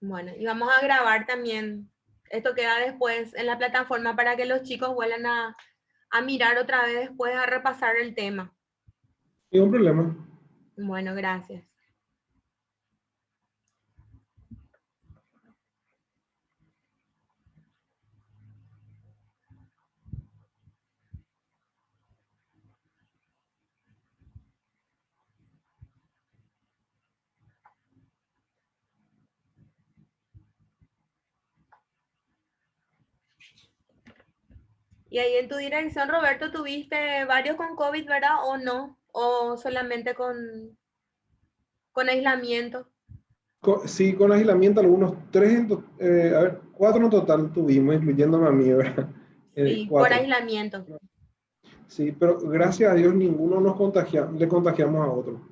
Bueno, y vamos a grabar también. Esto queda después en la plataforma para que los chicos vuelvan a mirar otra vez después, a repasar el tema. Ningún problema. Bueno, gracias. Y ahí en tu dirección, Roberto, tuviste varios con COVID, ¿verdad? ¿O no? ¿O solamente con aislamiento? Sí, con aislamiento, algunos tres, a ver, cuatro en total tuvimos, incluyéndome a mí, ¿verdad? Sí, por Cuatro. aislamiento. Sí, pero gracias a Dios ninguno le contagiamos a otro.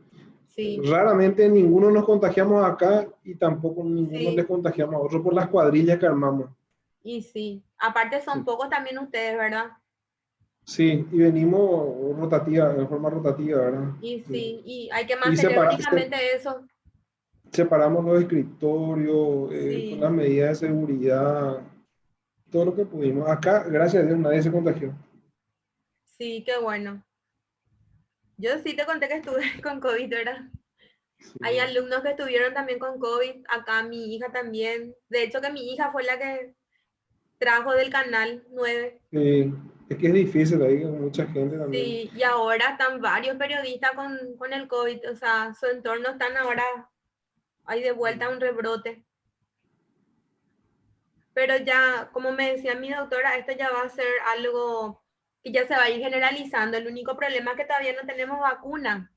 Sí, Raramente ninguno nos contagiamos acá y tampoco ninguno les sí, contagiamos a otro por las cuadrillas que armamos. y sí. Aparte son Sí, pocos también ustedes, ¿verdad? sí, y venimos rotativa, en forma rotativa, ¿verdad? Y Sí. sí, y hay que Y mantener únicamente eso. separamos los escritorios con las Sí, medidas de seguridad, todo lo que pudimos. Acá, gracias a Dios, nadie se contagió. sí, qué bueno. Yo sí te conté que estuve con COVID, ¿verdad? Hay Sí. alumnos que estuvieron también con COVID, acá mi hija también. De hecho que mi hija fue la que trajo del canal 9. Es que es difícil ahí con mucha gente también. Sí, y ahora están varios periodistas con el COVID, o sea, su entorno están ahora, hay de vuelta un rebrote. Pero ya, como me decía mi doctora, esto ya va a ser algo que ya se va a ir generalizando. El único problema es que todavía no tenemos vacuna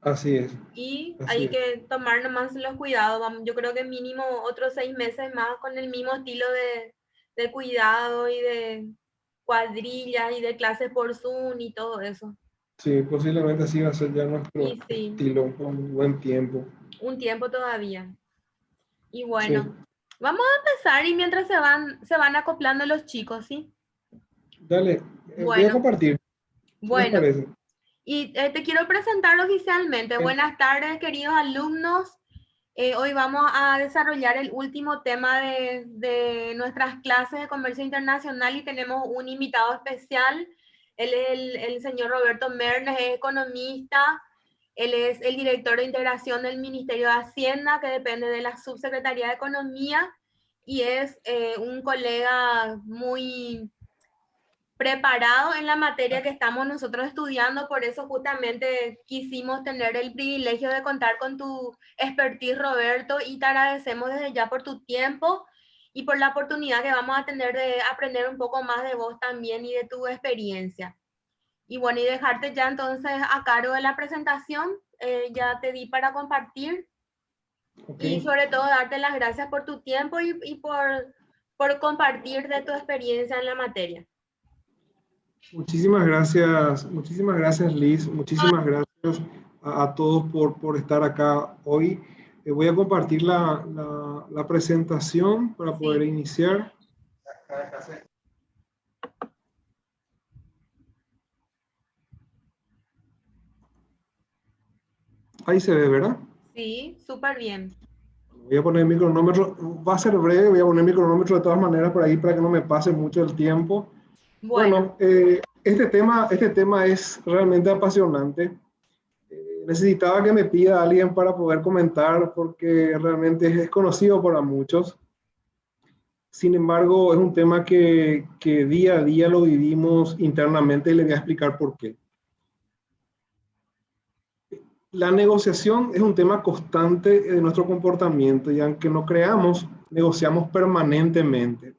Así es, y así hay es. que tomar nomás los cuidados. Yo creo que mínimo otros 6 meses más con el mismo estilo de cuidado y de cuadrillas y de clases por Zoom y todo eso. Sí, posiblemente así va a ser ya nuestro Y sí, estilo por un buen tiempo. un tiempo todavía. Y Sí, bueno, vamos a empezar y mientras se van acoplando los chicos, ¿sí? dale, voy a Bueno, compartir. ¿Qué les bueno. parece? Y te quiero presentar oficialmente. Ok. Buenas tardes, queridos alumnos. Hoy vamos a desarrollar el último tema de nuestras clases de comercio internacional y tenemos un invitado especial. Él es el señor Roberto Mernes, es economista. Él es el director de integración del Ministerio de Hacienda, que depende de la Subsecretaría de Economía, y es un colega muy preparado en la materia que estamos nosotros estudiando, por eso justamente quisimos tener el privilegio de contar con tu expertise, Roberto, y te agradecemos desde ya por tu tiempo y por la oportunidad que vamos a tener de aprender un poco más de vos también y de tu experiencia. Y bueno, y dejarte ya entonces a cargo de la presentación, ya te di para compartir Ok. y sobre todo darte las gracias por tu tiempo y por compartir de tu experiencia en la materia. Muchísimas gracias Liz, muchísimas gracias a todos por estar acá hoy. Voy a compartir la presentación para poder Sí. iniciar. Ahí se ve, ¿verdad? Sí, súper bien. Voy a poner mi cronómetro, va a ser breve, voy a poner mi cronómetro de todas maneras por ahí para que no me pase mucho el tiempo. Bueno, Bueno, este tema es realmente apasionante. Necesitaba que me pida a alguien para poder comentar porque realmente es conocido para muchos. Sin embargo, es un tema que día a día lo vivimos internamente y le voy a explicar por qué. La negociación es un tema constante de nuestro comportamiento y aunque no creamos, negociamos permanentemente.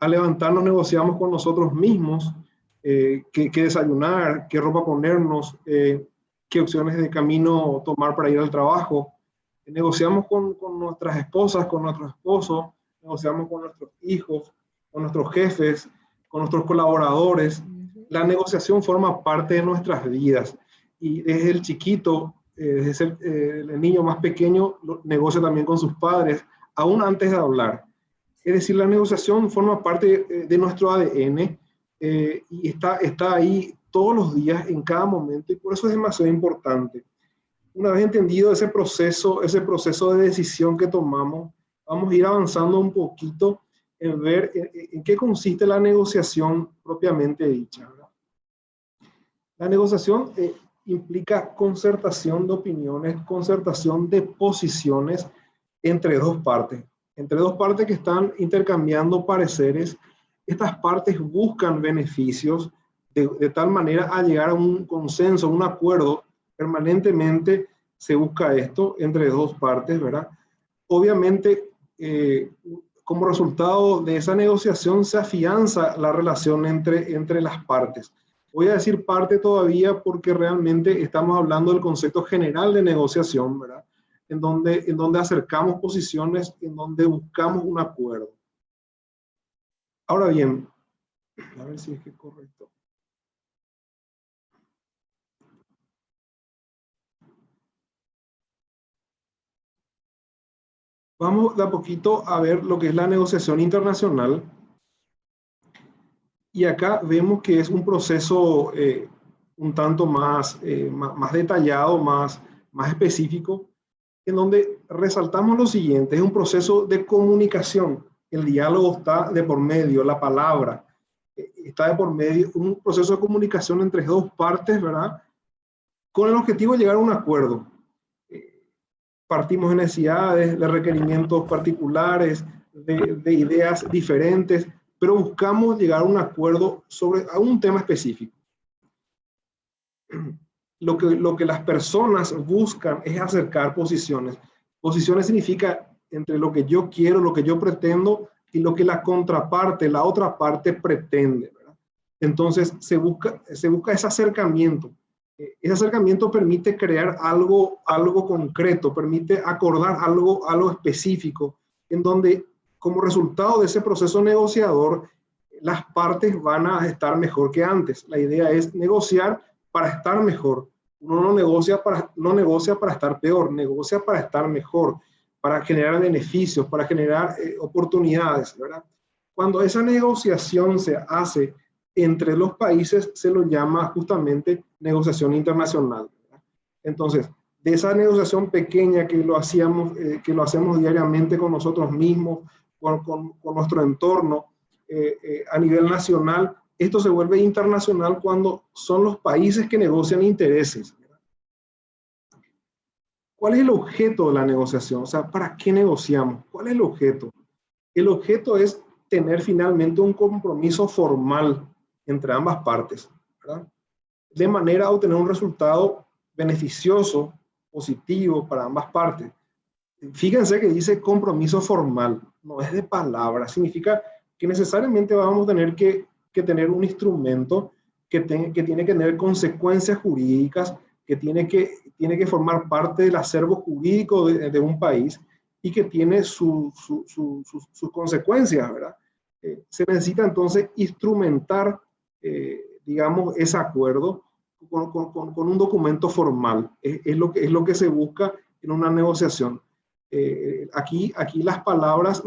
Al levantarnos negociamos con nosotros mismos qué desayunar, qué ropa ponernos, qué opciones de camino tomar para ir al trabajo. Negociamos con nuestras esposas, con nuestro esposo, negociamos con nuestros hijos, con nuestros jefes, con nuestros colaboradores. La negociación forma parte de nuestras vidas y desde el chiquito, desde el niño más pequeño, negocia también con sus padres, aún antes de hablar. Es decir, la negociación forma parte de nuestro ADN y está ahí todos los días, en cada momento, y por eso es demasiado importante. Una vez entendido ese proceso de decisión que tomamos, vamos a ir avanzando un poquito en ver en qué consiste la negociación propiamente dicha, ¿verdad? La negociación implica concertación de opiniones, concertación de posiciones entre dos partes que están intercambiando pareceres. Estas partes buscan beneficios de tal manera a llegar a un consenso, un acuerdo. Permanentemente se busca esto entre dos partes, ¿verdad? Obviamente, como resultado de esa negociación se afianza la relación entre las partes. Voy a decir parte todavía porque realmente estamos hablando del concepto general de negociación, ¿verdad? En donde acercamos posiciones, en donde buscamos un acuerdo. Ahora bien, a ver si es que es correcto. Vamos de a poquito a ver lo que es la negociación internacional. Y acá vemos que es un proceso un tanto más detallado, más específico, en donde resaltamos lo siguiente: es un proceso de comunicación. El diálogo está de por medio, la palabra está de por medio, un proceso de comunicación entre dos partes, ¿verdad? Con el objetivo de llegar a un acuerdo. Partimos de necesidades, de requerimientos particulares, de ideas diferentes, pero buscamos llegar a un acuerdo sobre un tema específico. Lo que las personas buscan es acercar posiciones. Posiciones significa entre lo que yo quiero, lo que yo pretendo y lo que la contraparte, la otra parte pretende, ¿verdad? Entonces se busca ese acercamiento. Ese acercamiento permite crear algo concreto, permite acordar algo específico, en donde como resultado de ese proceso negociador, las partes van a estar mejor que antes. La idea es negociar para estar mejor. Uno no negocia para estar peor, negocia para estar mejor, para generar beneficios, para generar oportunidades, ¿verdad? Cuando esa negociación se hace entre los países, se lo llama justamente negociación internacional, ¿verdad? Entonces, de esa negociación pequeña que lo hacemos diariamente con nosotros mismos, con nuestro entorno, a nivel nacional, esto se vuelve internacional cuando son los países que negocian intereses. ¿Cuál es el objeto de la negociación? O sea, ¿para qué negociamos? ¿Cuál es el objeto? El objeto es tener finalmente un compromiso formal entre ambas partes, ¿verdad? De manera a obtener un resultado beneficioso, positivo para ambas partes. Fíjense que dice compromiso formal, no es de palabra, significa que necesariamente vamos a tener que tener un instrumento que tiene que tener consecuencias jurídicas, que tiene que formar parte del acervo jurídico de un país y que tiene sus consecuencias, ¿verdad? Se necesita entonces instrumentar, digamos, ese acuerdo con un documento formal. Es lo que se busca en una negociación. Aquí las palabras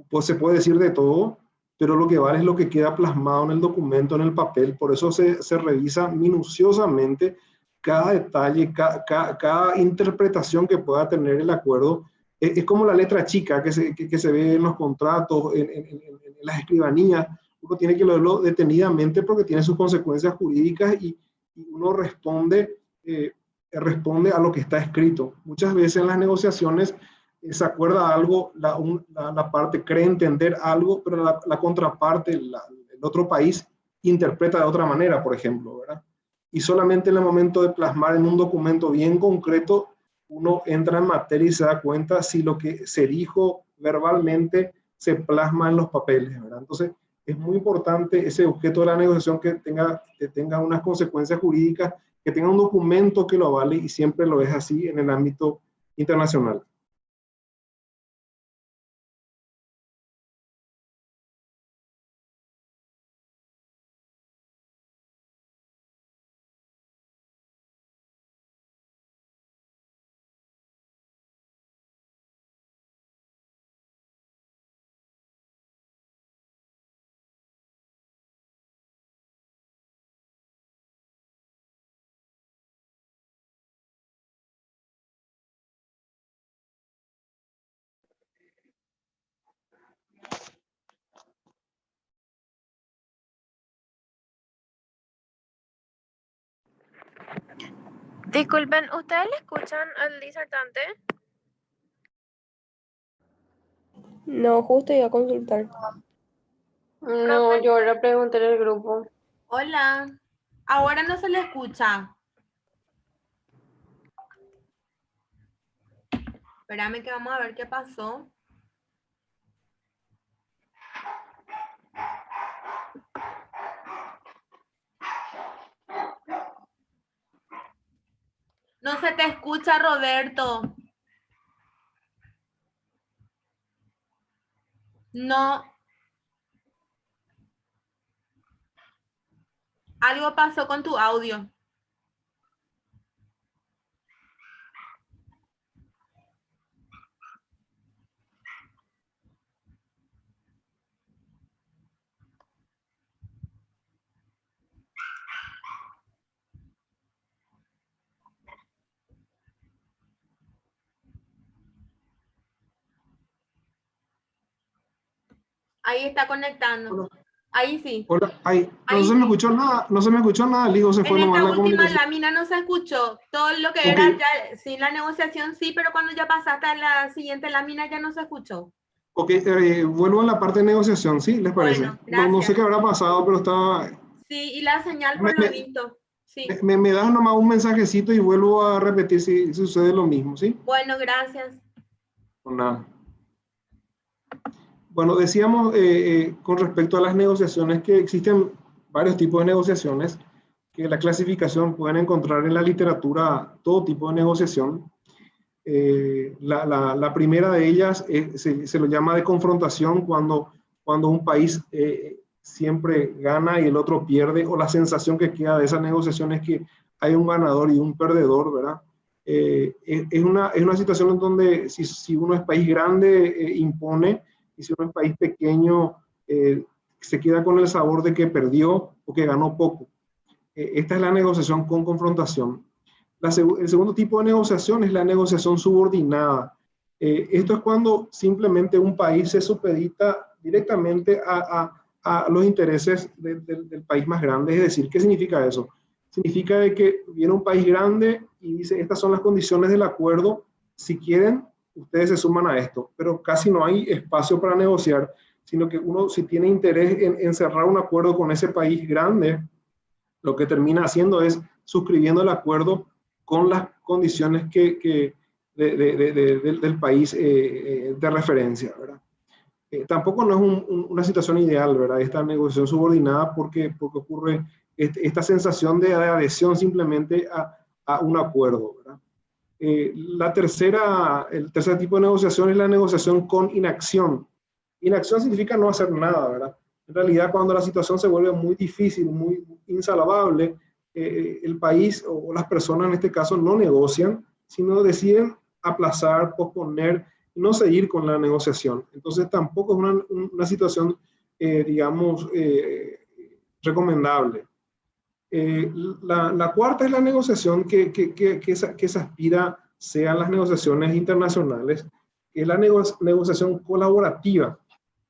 pues se puede decir de todo, pero lo que vale es lo que queda plasmado en el documento, en el papel. Por eso se revisa minuciosamente cada detalle, cada interpretación que pueda tener el acuerdo. Es como la letra chica que se ve en los contratos, en las escribanías. Uno tiene que leerlo detenidamente porque tiene sus consecuencias jurídicas y uno responde a lo que está escrito. Muchas veces en las negociaciones se acuerda algo, la parte cree entender algo, pero la contraparte, el otro país, interpreta de otra manera, por ejemplo, ¿verdad? Y solamente en el momento de plasmar en un documento bien concreto, uno entra en materia y se da cuenta si lo que se dijo verbalmente se plasma en los papeles, ¿verdad? Entonces, es muy importante ese objeto de la negociación que tenga unas consecuencias jurídicas, que tenga un documento que lo avale, y siempre lo es así en el ámbito internacional. Disculpen, ¿ustedes le escuchan al disertante? No, justo iba a consultar. No, yo ahora pregunté en el grupo. Hola. Ahora no se le escucha. Espérame que vamos a ver qué pasó. No se te escucha, Roberto. No. Algo pasó con tu audio. Ahí está conectando. Hola. Ahí sí. Hola, ahí. No Ahí se me sí. escuchó nada, no se me escuchó nada, Ligo, se fue En nomás esta la última comunicación. lámina no se escuchó. Todo lo que Ok. era ya, sin la negociación sí, pero cuando ya pasaste a la siguiente lámina ya no se escuchó. Ok, vuelvo a la parte de negociación, ¿sí? ¿Les parece? Bueno, No sé gracias. qué habrá pasado, pero estaba... Sí, y la señal Me, por lo me- visto. Sí. me das nomás un mensajecito y vuelvo a repetir si sucede lo mismo, ¿sí? Bueno, gracias. Pues nada. Bueno, decíamos con respecto a las negociaciones que existen varios tipos de negociaciones, que la clasificación pueden encontrar en la literatura todo tipo de negociación. La primera de ellas se lo llama de confrontación cuando un país siempre gana y el otro pierde, o la sensación que queda de esa negociación es que hay un ganador y un perdedor, ¿verdad? Es una situación en donde si uno es país grande, impone, y si uno es país pequeño, se queda con el sabor de que perdió o que ganó poco. Esta es la negociación con confrontación. El segundo tipo de negociación es la negociación subordinada. Esto es cuando simplemente un país se supedita directamente a los intereses del país más grande. Es decir, ¿qué significa eso? Significa de que viene un país grande y dice, estas son las condiciones del acuerdo, si quieren, ustedes se suman a esto, pero casi no hay espacio para negociar, sino que uno si tiene interés en cerrar un acuerdo con ese país grande, lo que termina haciendo es suscribiendo el acuerdo con las condiciones del país de referencia, ¿verdad? Tampoco no es una situación ideal, ¿verdad? Esta negociación subordinada porque ocurre esta sensación de adhesión simplemente a un acuerdo, ¿verdad? El tercer tipo de negociación es la negociación con inacción. Inacción significa no hacer nada, ¿verdad? En realidad, cuando la situación se vuelve muy difícil, muy insalvable, el país o las personas en este caso no negocian, sino deciden aplazar, posponer y no seguir con la negociación. Entonces, tampoco es una situación, digamos, recomendable. La cuarta es la negociación que se aspira sean las negociaciones internacionales, que es la negociación colaborativa,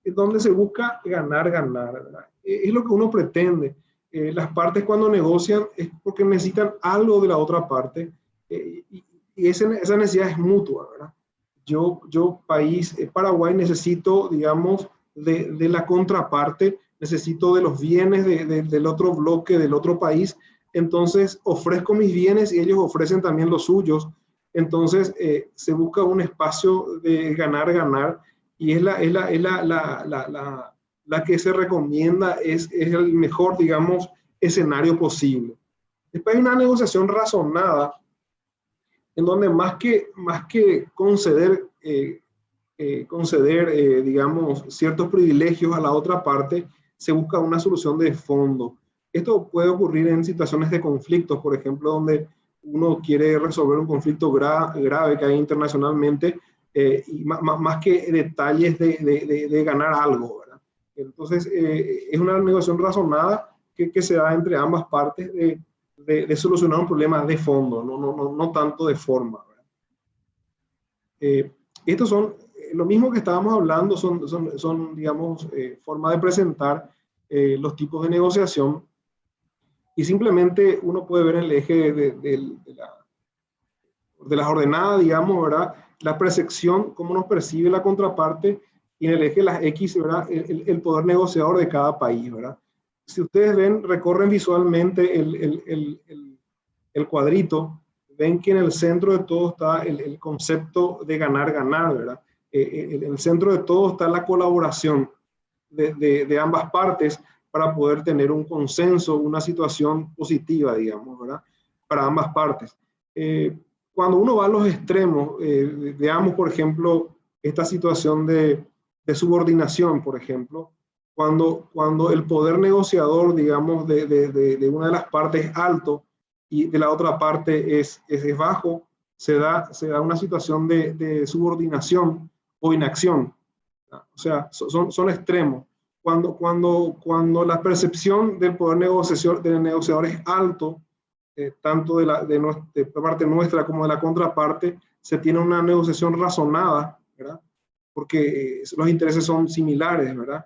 donde se busca ganar, ganar, ¿verdad? Es lo que uno pretende. Las partes cuando negocian es porque necesitan algo de la otra parte y esa necesidad es mutua, ¿verdad? País, Paraguay, necesito, digamos, de la contraparte, necesito de los bienes del otro bloque, del otro país, entonces ofrezco mis bienes y ellos ofrecen también los suyos, entonces se busca un espacio de ganar, ganar, y es la que se recomienda, es el mejor, digamos, escenario posible. Después hay una negociación razonada, en donde más que conceder, digamos, ciertos privilegios a la otra parte, se busca una solución de fondo. Esto puede ocurrir en situaciones de conflictos, por ejemplo, donde uno quiere resolver un conflicto grave que hay internacionalmente, y más que detalles de ganar algo, ¿verdad? Entonces, es una negociación razonada que se da entre ambas partes de solucionar un problema de fondo, no tanto de forma, ¿verdad? Estos son, lo mismo que estábamos hablando, son digamos, formas de presentar los tipos de negociación, y simplemente uno puede ver el eje de las ordenadas, digamos, ¿verdad? La percepción, cómo nos percibe la contraparte, y en el eje de las X, ¿verdad? El poder negociador de cada país, ¿verdad? Si ustedes ven, recorren visualmente el cuadrito, ven que en el centro de todo está el concepto de ganar-ganar, ¿verdad? En el centro de todo está la colaboración de ambas partes para poder tener un consenso, una situación positiva, digamos, ¿verdad? Para ambas partes. Cuando uno va a los extremos, veamos, por ejemplo, esta situación de subordinación, por ejemplo, cuando el poder negociador, digamos, de una de las partes es alto y de la otra parte es bajo, se da una situación de subordinación o inacción. O sea, son extremos. Cuando la percepción del poder negociador es alto, tanto de parte nuestra como de la contraparte, se tiene una negociación razonada, ¿verdad? Porque los intereses son similares, ¿verdad?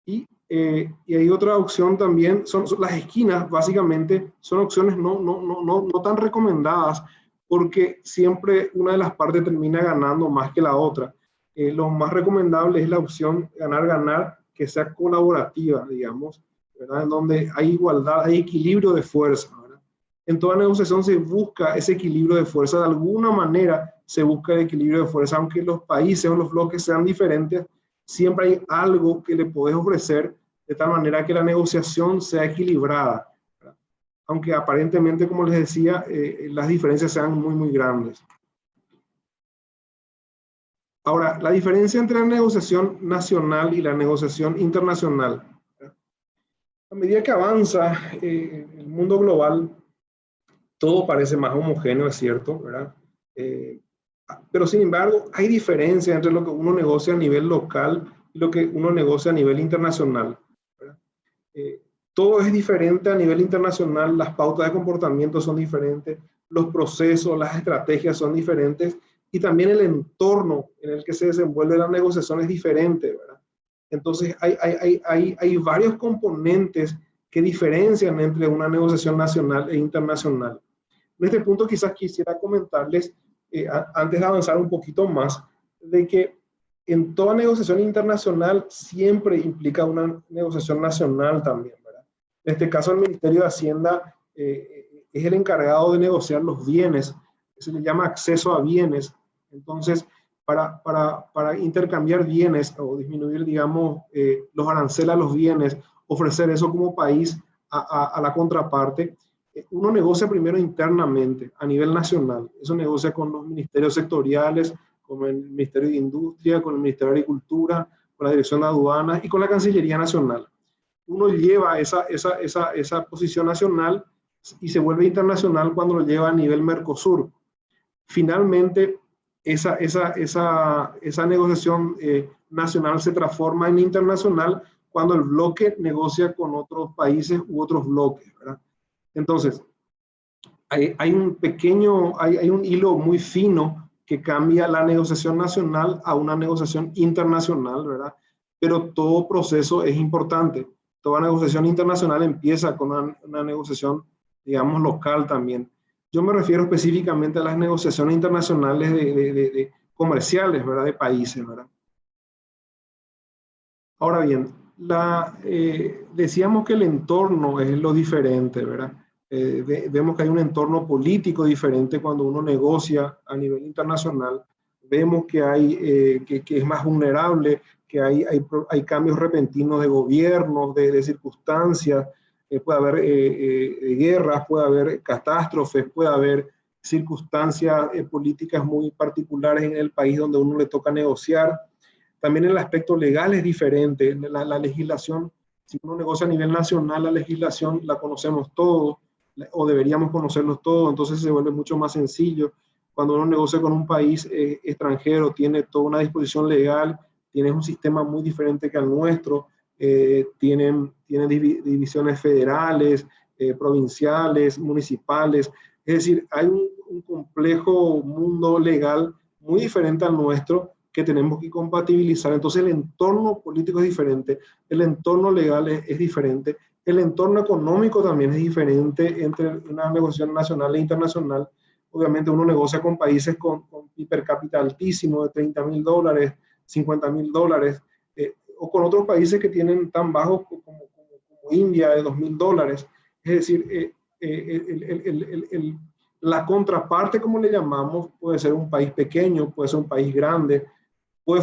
Y hay otra opción también, son las esquinas, básicamente, son opciones no tan recomendadas, porque siempre una de las partes termina ganando más que la otra. Lo más recomendable es la opción ganar-ganar, que sea colaborativa, digamos, ¿verdad? En donde hay igualdad, hay equilibrio de fuerza, ¿verdad? En toda negociación se busca ese equilibrio de fuerza, de alguna manera se busca el equilibrio de fuerza, aunque los países o los bloques sean diferentes, siempre hay algo que le podés ofrecer de tal manera que la negociación sea equilibrada, ¿verdad? Aunque aparentemente, como les decía, las diferencias sean muy grandes. Ahora, la diferencia entre la negociación nacional y la negociación internacional. A medida que avanza el mundo global, todo parece más homogéneo, es cierto, ¿verdad? Pero sin embargo, hay diferencia entre lo que uno negocia a nivel local y lo que uno negocia a nivel internacional, ¿verdad? Todo es diferente a nivel internacional, las pautas de comportamiento son diferentes, los procesos, las estrategias son diferentes, y también el entorno en el que se desenvuelve la negociación es diferente, ¿verdad? Entonces hay varios componentes que diferencian entre una negociación nacional e internacional. En este punto quizás quisiera comentarles, antes de avanzar un poquito más, de que en toda negociación internacional siempre implica una negociación nacional también, ¿verdad? En este caso el Ministerio de Hacienda es el encargado de negociar los bienes, se le llama acceso a bienes. Entonces, para intercambiar bienes o disminuir, digamos, los aranceles a los bienes, ofrecer eso como país a la contraparte, uno negocia primero internamente, a nivel nacional. Eso negocia con los ministerios sectoriales, con el Ministerio de Industria, con el Ministerio de Agricultura, con la Dirección de Aduanas y con la Cancillería Nacional. Uno lleva esa posición nacional y se vuelve internacional cuando lo lleva a nivel Mercosur. Finalmente, esa negociación nacional se transforma en internacional cuando el bloque negocia con otros países u otros bloques, ¿verdad? Entonces, hay un hilo muy fino que cambia la negociación nacional a una negociación internacional, ¿verdad? Pero todo proceso es importante. Toda negociación internacional empieza con una negociación, digamos, local también. Yo me refiero específicamente a las negociaciones internacionales de comerciales, ¿verdad? De países, ¿verdad? Ahora bien, decíamos que el entorno es lo diferente, ¿verdad? Vemos que hay un entorno político diferente cuando uno negocia a nivel internacional. Vemos que que es más vulnerable, que hay cambios repentinos de gobiernos, de circunstancias. Puede haber guerras, puede haber catástrofes, puede haber circunstancias políticas muy particulares en el país donde uno le toca negociar. También el aspecto legal es diferente. La legislación, si uno negocia a nivel nacional, la legislación la conocemos todos, o deberíamos conocerlos todos, entonces se vuelve mucho más sencillo. Cuando uno negocia con un país extranjero, tiene toda una disposición legal, tiene un sistema muy diferente que al nuestro, tienen divisiones federales, provinciales, municipales, es decir, hay un complejo mundo legal muy diferente al nuestro que tenemos que compatibilizar. Entonces el entorno político es diferente, el entorno legal es diferente, el entorno económico también es diferente entre una negociación nacional e internacional. obviamente uno negocia con países con per cápita altísimo, de $30.000, $50.000, o con otros países que tienen tan bajos como India, de $2.000. Es decir, la contraparte, como le llamamos, puede ser un país pequeño, puede ser un país grande, puede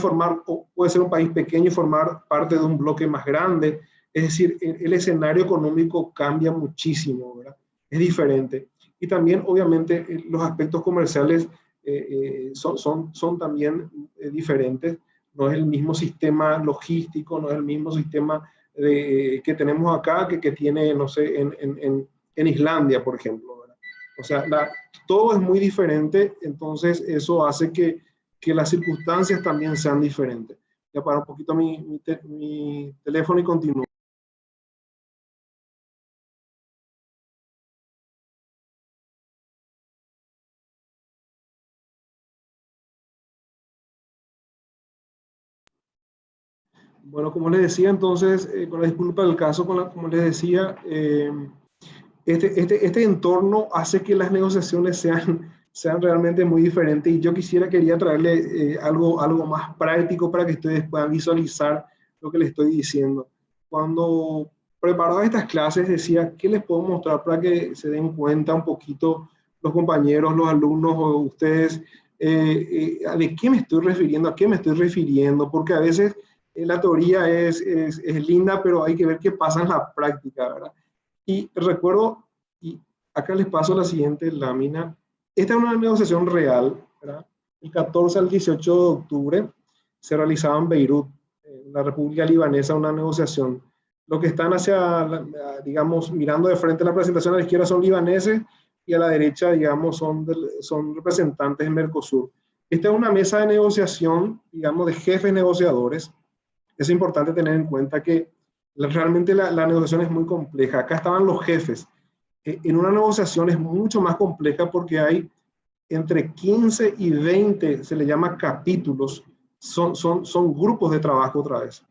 ser un país pequeño y formar parte de un bloque más grande. Es decir, el escenario económico cambia muchísimo, ¿verdad? Es diferente. Y también, obviamente, los aspectos comerciales son también diferentes. No es el mismo sistema logístico, no es el mismo sistema que tenemos acá que tiene, no sé, en Islandia, por ejemplo, ¿verdad? O sea, todo es muy diferente, entonces eso hace que las circunstancias también sean diferentes. Voy a apagar un poquito mi teléfono y continúo. Bueno, como les decía, entonces, con la disculpa del caso, como les decía, este entorno hace que las negociaciones sean realmente muy diferentes, y yo quería traerle algo más práctico para que ustedes puedan visualizar lo que les estoy diciendo. Cuando preparaba estas clases decía, ¿qué les puedo mostrar para que se den cuenta un poquito los compañeros, los alumnos o ustedes de qué me estoy refiriendo, a qué me estoy refiriendo? Porque a veces la teoría es linda, pero hay que ver qué pasa en la práctica, ¿verdad? Y recuerdo, y acá les paso la siguiente lámina. Esta es una negociación real, ¿verdad? El 14 al 18 de octubre se realizaba en Beirut, en la República Libanesa, una negociación. Los que están digamos, mirando de frente a la presentación a la izquierda son libaneses, y a la derecha, digamos, son representantes de Mercosur. Esta es una mesa de negociación, digamos, de jefes negociadores. Es importante tener en cuenta que realmente la negociación es muy compleja. Acá estaban los jefes. En una negociación es mucho más compleja porque hay entre 15 y 20, se le llama capítulos, son grupos de trabajo otra vez.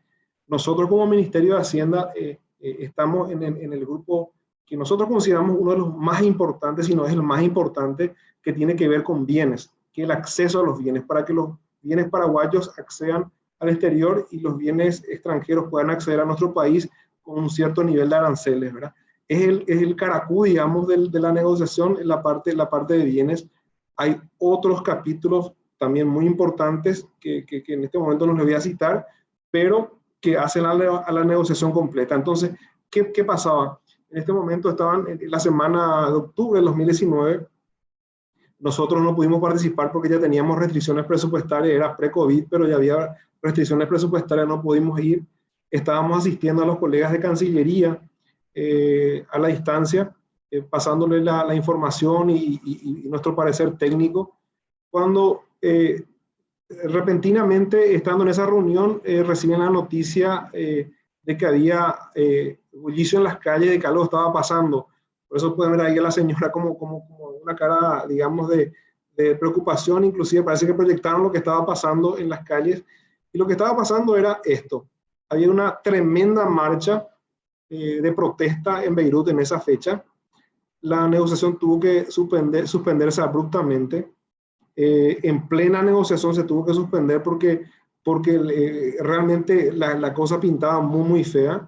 Nosotros como Ministerio de Hacienda estamos en el grupo que nosotros consideramos uno de los más importantes, si no es el más importante, que tiene que ver con bienes, que es el acceso a los bienes, para que los bienes paraguayos accedan al exterior y los bienes extranjeros puedan acceder a nuestro país con un cierto nivel de aranceles, ¿verdad? Es el caracú, digamos, de la negociación en la parte de bienes. Hay otros capítulos también muy importantes que en este momento no les voy a citar, pero que hacen a la negociación completa. Entonces, ¿qué pasaba? En este momento estaban en la semana de octubre del 2019. Nosotros no pudimos participar porque ya teníamos restricciones presupuestarias, era pre-COVID, pero ya había restricciones presupuestarias, no pudimos ir. Estábamos asistiendo a los colegas de Cancillería a la distancia, pasándole la información y nuestro parecer técnico. Cuando repentinamente, estando en esa reunión, reciben la noticia de que había bullicio en las calles, de que algo estaba pasando. Por eso pueden ver ahí a la señora como una cara, digamos, de preocupación. Inclusive parece que proyectaron lo que estaba pasando en las calles. Y lo que estaba pasando era esto. Había una tremenda marcha de protesta en Beirut en esa fecha. La negociación tuvo que suspenderse abruptamente. En plena negociación se tuvo que suspender porque realmente la cosa pintaba muy fea.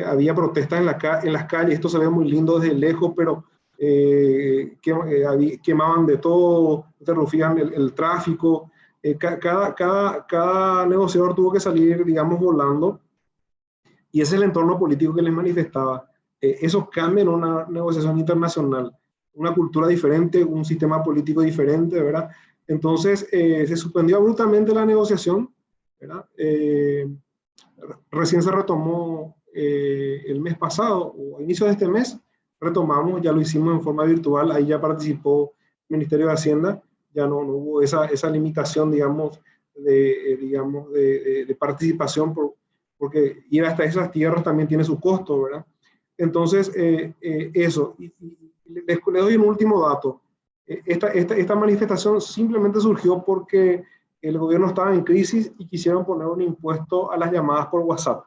Había protestas en las calles, esto se ve muy lindo desde lejos, pero quemaban de todo, interrumpían el tráfico. Cada negociador tuvo que salir, digamos, volando, y ese es el entorno político que les manifestaba. Eso cambia en una negociación internacional, una cultura diferente, un sistema político diferente, ¿verdad? Entonces, se suspendió abruptamente la negociación, ¿verdad? Recién se retomó el mes pasado, o a inicio de este mes, retomamos, ya lo hicimos en forma virtual, ahí ya participó el Ministerio de Hacienda, ya no hubo esa limitación, digamos, de participación, porque ir hasta esas tierras también tiene su costo, ¿verdad? Entonces, eso. Y les doy un último dato. Esta manifestación simplemente surgió porque el gobierno estaba en crisis y quisieron poner un impuesto a las llamadas por WhatsApp.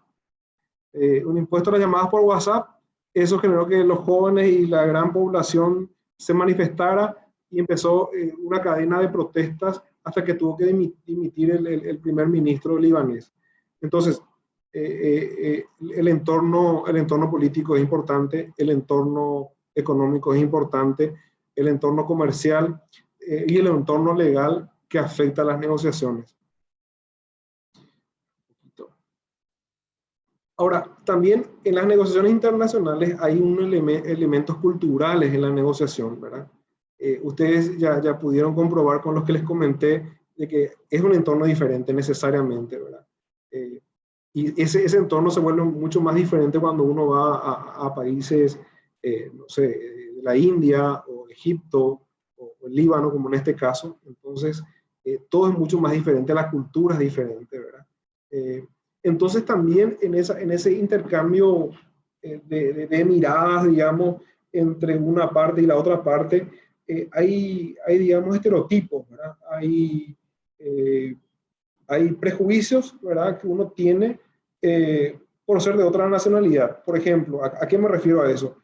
Un impuesto a las llamadas por WhatsApp, eso generó que los jóvenes y la gran población se manifestara y empezó una cadena de protestas hasta que tuvo que dimitir el primer ministro libanés. Entonces, el entorno político es importante, el entorno económico es importante, el entorno comercial y el entorno legal que afecta a las negociaciones. Ahora, también en las negociaciones internacionales hay unos elementos culturales en la negociación, ¿verdad? Ustedes ya pudieron comprobar con los que les comenté de que es un entorno diferente necesariamente, ¿verdad? Y ese entorno se vuelve mucho más diferente cuando uno va a países, no sé, de la India o Egipto o el Líbano, como en este caso. Entonces, todo es mucho más diferente, la cultura es diferente, ¿verdad? Entonces también en ese intercambio de miradas, digamos, entre una parte y la otra parte, hay, digamos, estereotipos, ¿verdad? Hay prejuicios, ¿verdad?, que uno tiene por ser de otra nacionalidad. Por ejemplo, ¿a qué me refiero a eso?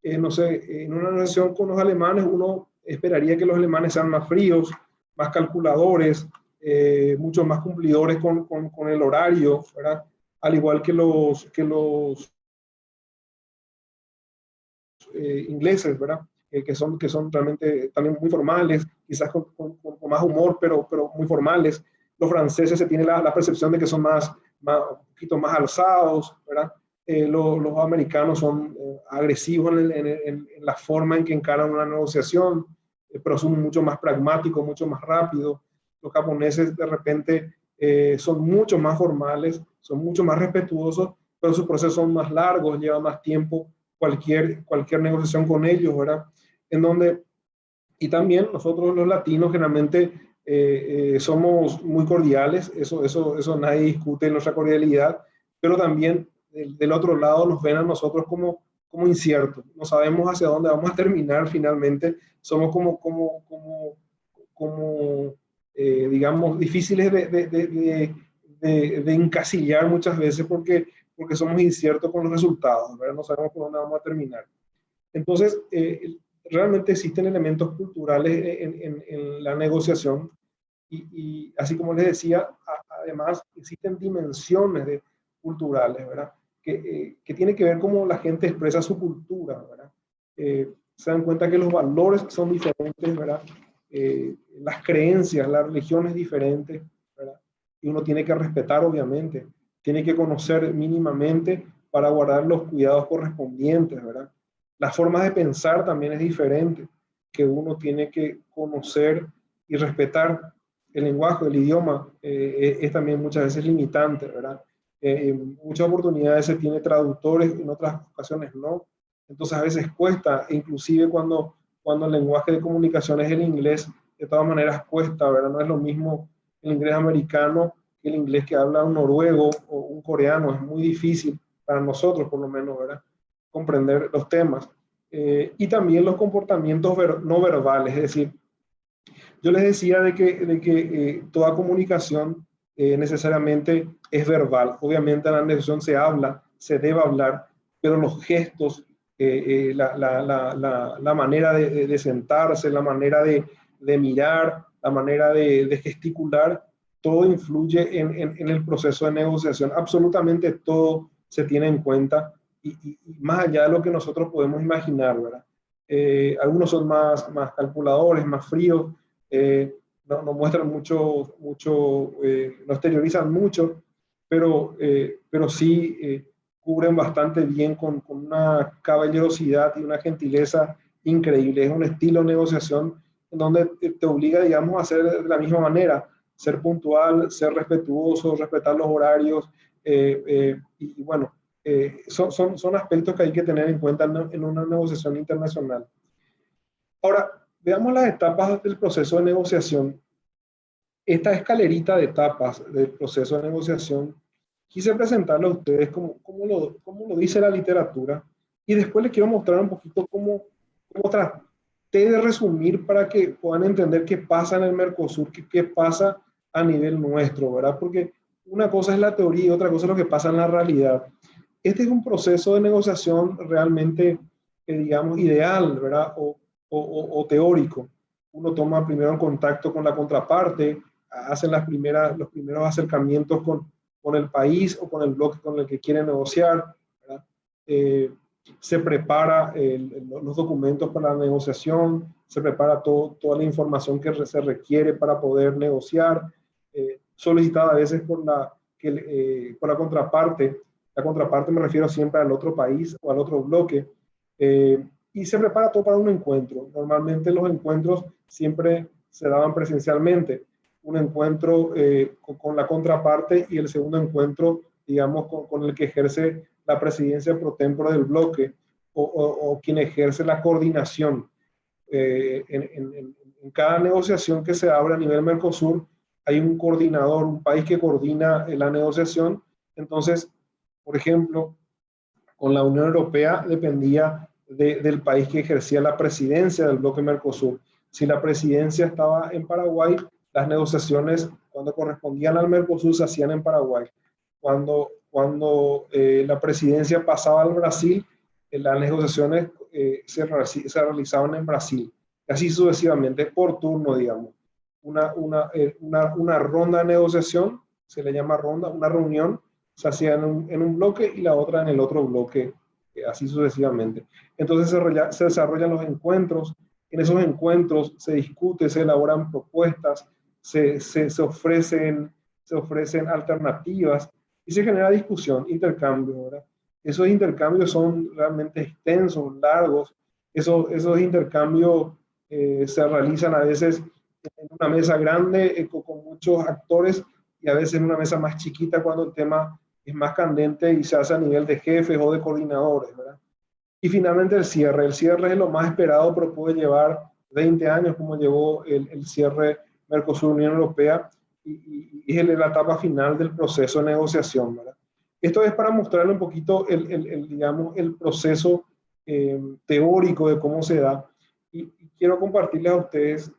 No sé, en una relación con los alemanes, uno esperaría que los alemanes sean más fríos, más calculadores, mucho más cumplidores con el horario, ¿verdad? Al igual que los ingleses, ¿verdad? Que son realmente también muy formales, quizás con más humor, pero muy formales. Los franceses se tiene la percepción de que son un poquito más alzados, ¿verdad? Los americanos son agresivos en la forma en que encaran una negociación, pero son mucho más pragmáticos, mucho más rápidos. Los japoneses de repente son mucho más formales, son mucho más respetuosos, pero sus procesos son más largos, lleva más tiempo cualquier negociación con ellos, ¿verdad? Y también nosotros los latinos generalmente somos muy cordiales, eso nadie discute nuestra cordialidad, pero también del otro lado nos ven a nosotros como inciertos, no sabemos hacia dónde vamos a terminar finalmente, somos digamos, difíciles de encasillar muchas veces porque somos inciertos con los resultados, ¿verdad? No sabemos por dónde vamos a terminar. Entonces, realmente existen elementos culturales en la negociación y así como les decía, además existen dimensiones culturales, ¿verdad? Que tiene que ver cómo la gente expresa su cultura, ¿verdad? Se dan cuenta que los valores son diferentes, ¿verdad? Las creencias, la religión es diferente, ¿verdad? Y uno tiene que respetar, obviamente, tiene que conocer mínimamente para guardar los cuidados correspondientes, ¿verdad? La forma de pensar también es diferente, que uno tiene que conocer y respetar. El lenguaje, el idioma, es también muchas veces limitante, ¿verdad? En muchas oportunidades se tiene traductores, en otras ocasiones no. Entonces a veces cuesta, inclusive cuando el lenguaje de comunicación es el inglés, de todas maneras cuesta, ¿verdad? No es lo mismo el inglés americano que el inglés que habla un noruego o un coreano. Es muy difícil para nosotros, por lo menos, ¿verdad?, comprender los temas. Y también los comportamientos no verbales, es decir, yo les decía de que toda comunicación necesariamente es verbal. Obviamente en la negociación se habla, se debe hablar, pero los gestos, la manera de sentarse, la manera de mirar, la manera de gesticular, todo influye en el proceso de negociación. Absolutamente todo se tiene en cuenta y más allá de lo que nosotros podemos imaginar, ¿verdad? Algunos son más calculadores, más fríos, no muestran mucho no exteriorizan mucho, pero sí cubren bastante bien con una caballerosidad y una gentileza increíble. Es un estilo de negociación en donde te obliga, digamos, a hacer de la misma manera, ser puntual, ser respetuoso, respetar los horarios, y bueno, son aspectos que hay que tener en cuenta en una negociación internacional. Ahora, veamos las etapas del proceso de negociación. Esta escalerita de etapas del proceso de negociación quise presentarlo a ustedes como lo dice la literatura, y después les quiero mostrar un poquito cómo traté de resumir para que puedan entender qué pasa en el Mercosur, qué pasa a nivel nuestro, ¿verdad? Porque una cosa es la teoría y otra cosa es lo que pasa en la realidad. Este es un proceso de negociación realmente, digamos, ideal, ¿verdad? O teórico. uno toma primero en contacto con la contraparte, hacen los primeros acercamientos con el país o con el bloque con el que quieren negociar, ¿verdad? Se prepara los documentos para la negociación, se prepara toda la información que se requiere para poder negociar, solicitada a veces por la contraparte. La contraparte me refiero siempre al otro país o al otro bloque, y se prepara todo para un encuentro. Normalmente los encuentros siempre se daban presencialmente, un encuentro con la contraparte y el segundo encuentro, digamos, con el que ejerce la presidencia pro tempore del bloque o quien ejerce la coordinación. En cada negociación que se abre a nivel Mercosur hay un coordinador, un país que coordina la negociación. Entonces, por ejemplo, con la Unión Europea dependía del país que ejercía la presidencia del bloque Mercosur. Si la presidencia estaba en Paraguay, las negociaciones cuando correspondían al Mercosur se hacían en Paraguay. Cuando la presidencia pasaba al Brasil, las negociaciones se realizaban en Brasil. Así sucesivamente, por turno, digamos. Una ronda de negociación, se le llama ronda, una reunión, se hacía en un bloque y la otra en el otro bloque, así sucesivamente. Entonces se desarrollan los encuentros. En esos encuentros se discute, se elaboran propuestas, se ofrecen alternativas y se genera discusión, intercambio, ¿verdad? Esos intercambios son realmente extensos, largos. Esos intercambios se realizan a veces en una mesa grande con muchos actores y a veces en una mesa más chiquita cuando el tema es más candente y se hace a nivel de jefes o de coordinadores, ¿verdad? Y finalmente el cierre. El cierre es lo más esperado, pero puede llevar 20 años como llevó el cierre Mercosur-Unión Europea y es la etapa final del proceso de negociación, ¿verdad? Esto es para mostrarle un poquito digamos, el proceso teórico de cómo se da y quiero compartirles a ustedes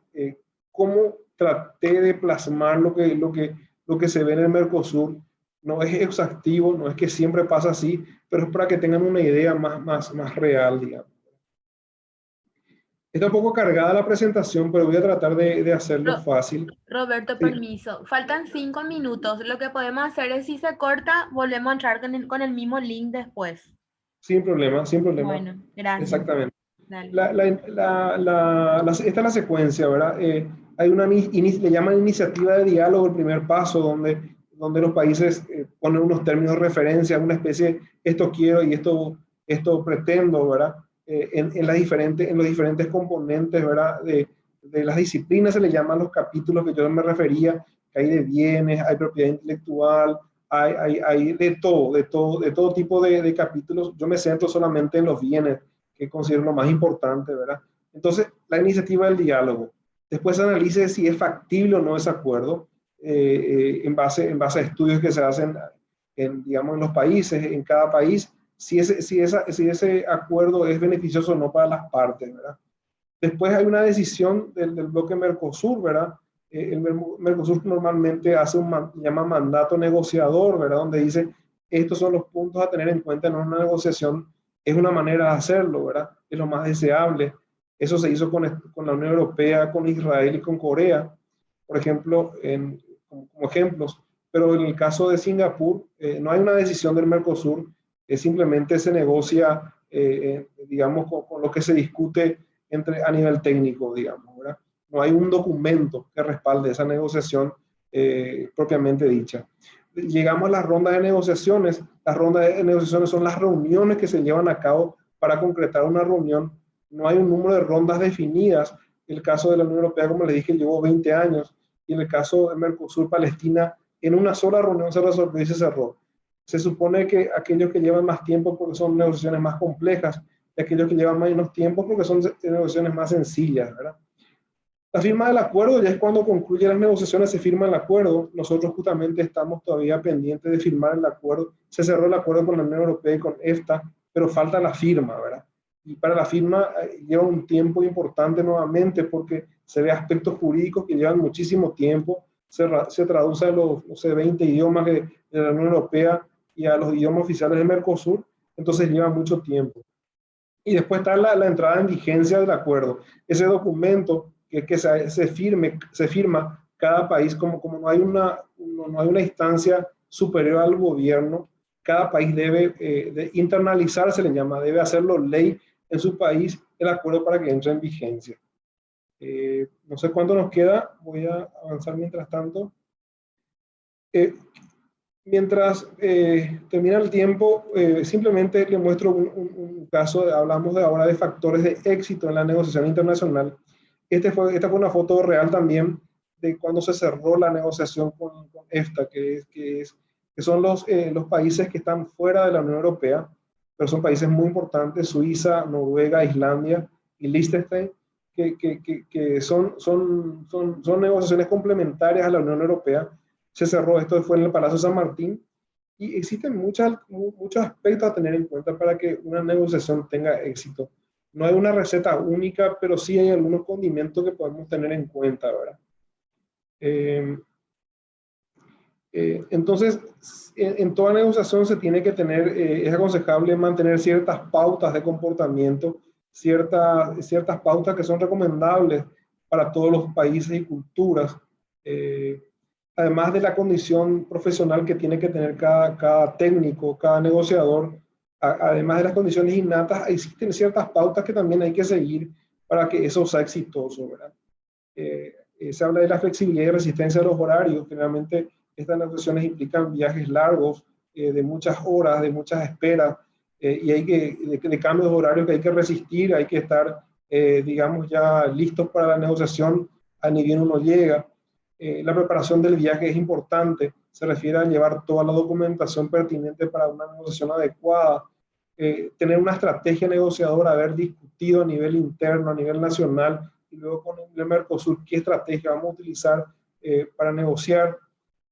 cómo traté de plasmar lo que se ve en el Mercosur. No es exhaustivo, no es que siempre pasa así, pero es para que tengan una idea más real, digamos. Está un poco cargada la presentación, pero voy a tratar de hacerlo fácil. Roberto, Sí. permiso. Faltan 5 minutos. Lo que podemos hacer es, si se corta, volvemos a entrar con el mismo link después. Sin problema, sin problema. Bueno, gracias. Exactamente. Dale. Esta es la secuencia, ¿verdad? Hay le llaman iniciativa de diálogo, el primer paso, donde los países ponen unos términos de referencia, una especie, esto quiero y esto pretendo, ¿verdad? En los diferentes componentes, ¿verdad? De las disciplinas se le llaman los capítulos que yo me refería, que hay de bienes, hay propiedad intelectual, hay de todo tipo de capítulos. Yo me centro solamente en los bienes, que considero lo más importante, ¿verdad? Entonces, la iniciativa del diálogo. Después se analice si es factible o no ese acuerdo, en base a estudios que se hacen digamos, en los países, en cada país, si ese acuerdo es beneficioso o no para las partes, ¿verdad? Después hay una decisión del bloque Mercosur, ¿verdad? El Mercosur normalmente llama mandato negociador, ¿verdad? Donde dice, estos son los puntos a tener en cuenta en una negociación. Es una manera de hacerlo, ¿verdad? Es lo más deseable. Eso se hizo con la Unión Europea, con Israel y con Corea, por ejemplo, como ejemplos. Pero en el caso de Singapur, no hay una decisión del Mercosur, simplemente se negocia, digamos, con lo que se discute a nivel técnico, digamos, ¿verdad? No hay un documento que respalde esa negociación propiamente dicha. Llegamos a las rondas de negociaciones. Las rondas de negociaciones son las reuniones que se llevan a cabo para concretar una reunión. No hay un número de rondas definidas. El caso de la Unión Europea, como les dije, llevó 20 años. Y en el caso de Mercosur-Palestina, en una sola reunión se resolvió y se cerró. Se supone que aquellos que llevan más tiempo porque son negociaciones más complejas y aquellos que llevan menos tiempo porque son negociaciones más sencillas, ¿verdad? La firma del acuerdo ya es cuando concluye las negociaciones, se firma el acuerdo. Nosotros justamente estamos todavía pendientes de firmar el acuerdo. Se cerró el acuerdo con la Unión Europea y con EFTA, pero falta la firma, ¿verdad? Y para la firma lleva un tiempo importante nuevamente porque se ve aspectos jurídicos que llevan muchísimo tiempo. Se traduce a los, no sé, 20 idiomas de la Unión Europea y a los idiomas oficiales de Mercosur, entonces lleva mucho tiempo. Y después está la entrada en vigencia del acuerdo. Ese documento se firma cada país, como no hay no hay una instancia superior al gobierno, cada país debe de internalizar, se le llama, debe hacerlo ley en su país el acuerdo para que entre en vigencia. No sé cuánto nos queda, voy a avanzar mientras tanto. Mientras termina el tiempo, simplemente le muestro un caso, hablamos ahora de factores de éxito en la negociación internacional. Esta fue una foto real también de cuando se cerró la negociación con EFTA, que son los países que están fuera de la Unión Europea, pero son países muy importantes: Suiza, Noruega, Islandia y Liechtenstein, que son negociaciones complementarias a la Unión Europea. Se cerró, esto fue en el Palacio San Martín, y existen muchos aspectos a tener en cuenta para que una negociación tenga éxito. No hay una receta única, pero sí hay algunos condimentos que podemos tener en cuenta, ¿verdad? Entonces, en toda negociación se tiene que tener, es aconsejable mantener ciertas pautas de comportamiento, ciertas pautas que son recomendables para todos los países y culturas, además de la condición profesional que tiene que tener cada técnico, cada negociador. Además de las condiciones innatas, existen ciertas pautas que también hay que seguir para que eso sea exitoso, ¿verdad? Se habla de la flexibilidad y resistencia a los horarios. Generalmente estas negociaciones implican viajes largos, de muchas horas, de muchas esperas, y de cambios de horarios que hay que resistir, hay que estar, digamos, ya listos para la negociación a ni bien uno llega. La preparación del viaje es importante, se refiere a llevar toda la documentación pertinente para una negociación adecuada, tener una estrategia negociadora, haber discutido a nivel interno, a nivel nacional, y luego con el Mercosur qué estrategia vamos a utilizar para negociar.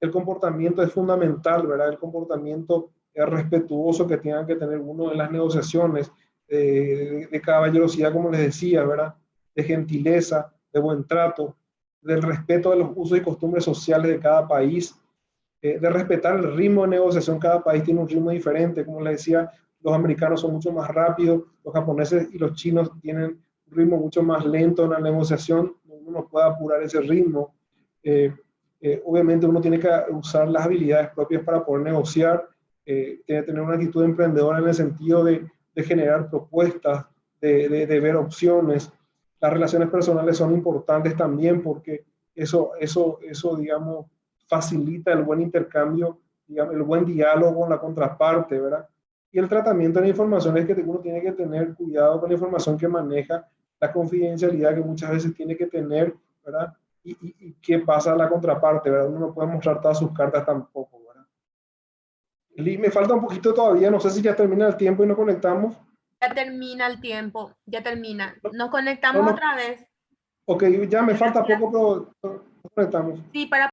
El comportamiento es fundamental, ¿verdad? El comportamiento respetuoso que tengan que tener uno en las negociaciones, de caballerosidad, como les decía, ¿verdad? De gentileza, de buen trato, del respeto de los usos y costumbres sociales de cada país, de respetar el ritmo de negociación. Cada país tiene un ritmo diferente. Como les decía, los americanos son mucho más rápidos, los japoneses y los chinos tienen un ritmo mucho más lento en la negociación. Uno no puede apurar ese ritmo. Obviamente uno tiene que usar las habilidades propias para poder negociar, tiene que tener una actitud emprendedora en el sentido de generar propuestas, de ver opciones. Las relaciones personales son importantes también, porque eso digamos, facilita el buen intercambio, digamos, el buen diálogo con la contraparte, ¿verdad? Y el tratamiento de la información es que uno tiene que tener cuidado con la información que maneja, la confidencialidad que muchas veces tiene que tener, ¿verdad? Y qué pasa a la contraparte, ¿verdad? Uno no puede mostrar todas sus cartas tampoco, ¿verdad? Me falta un poquito todavía, no sé si ya termina el tiempo y nos conectamos. Ya termina el tiempo, ya termina. Nos conectamos otra vez. Ok, ya me falta poco, pero nos conectamos. Sí, para